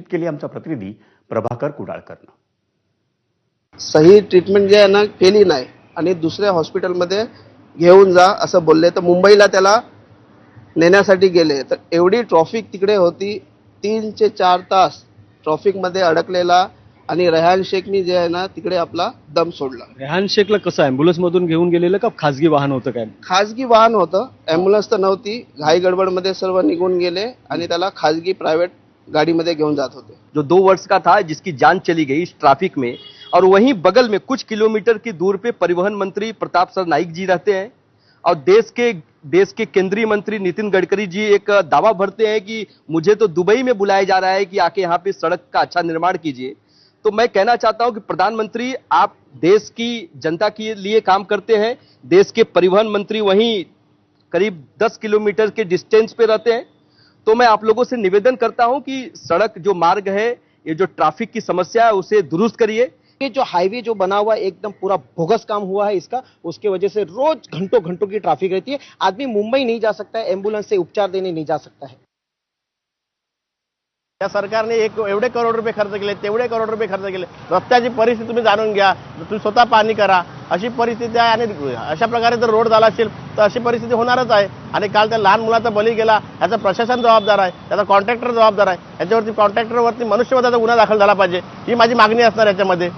केली आमचा प्रतिनिधी प्रभाकर कुडाळकरनं. सही ट्रीटमेंट जे आहे ना केली नाही आणि दुसऱ्या हॉस्पिटलमध्ये घेऊन जा असं बोलले, तर मुंबईला त्याला नेण्यासाठी गेले. तर एवढी ट्रॉफिक तिकडे होती, 3 ते 4 तास ट्रॉफिकमध्ये अडकलेला आणि रेहान शेखनी जे आहे ना तिकडे आपला दम सोडला. रेहान शेखला कसं ॲम्ब्युलन्स मधून घेऊन गेलेलं का खाजगी वाहन होतं काय? खाजगी वाहन होतं, ॲम्ब्युलन्स तर नव्हती. घाई गडबडमध्ये सर्व निघून गेले आणि त्याला खाजगी प्रायव्हेट गाडीमध्ये घेऊन जात होते. जो 2 वर्ष का था, जिसकी जान चली गई इस ट्रैफिक में। और वहीं बगल में कुछ किलोमीटर की दूर पे परिवहन मंत्री प्रताप सर नाइक जी रहते हैं और देश के केंद्रीय मंत्री नितिन गडकरी जी एक दावा भरते हैं कि मुझे तो दुबई में बुलाया जा रहा है कि आके यहाँ पे सड़क का अच्छा निर्माण कीजिए। तो मैं कहना चाहता हूं कि प्रधानमंत्री, आप देश की जनता के लिए काम करते हैं, देश के परिवहन मंत्री वहीं करीब 10 किलोमीटर के डिस्टेंस पे रहते हैं। तो मैं आप लोगों से निवेदन करता हूं कि सड़क जो मार्ग है, ये जो ट्रैफिक की समस्या है उसे दुरुस्त करिए। ये जो हाईवे जो बना हुआ है एकदम पूरा बोगस काम हुआ है इसका, उसके वजह से रोज घंटों घंटों की ट्रैफिक रहती है। आदमी मुंबई नहीं जा सकता है, एम्बुलेंस से उपचार देने नहीं जा सकता है। या सरकारने एवढे करोड रुपये खर्च केले, तेवढे करोड रुपये खर्च केले. रस्त्याची परिस्थिती तुम्ही जाणून घ्या, तुम्ही स्वतः पाहणी करा. अशी परिस्थिती आहे आणि अशा प्रकारे जर रोड झाला असेल तर अशी परिस्थिती होणारच आहे. आणि काल त्या लहान मुलाचा बळी गेला, याचा प्रशासन जबाबदार आहे, त्याचा कॉन्ट्रॅक्टर जबाबदार आहे. याच्यावरती कॉन्ट्रॅक्टरवरती मनुष्यवधाचा गुन्हा दाखल झाला पाहिजे, ही माझी मागणी असणार याच्यामध्ये.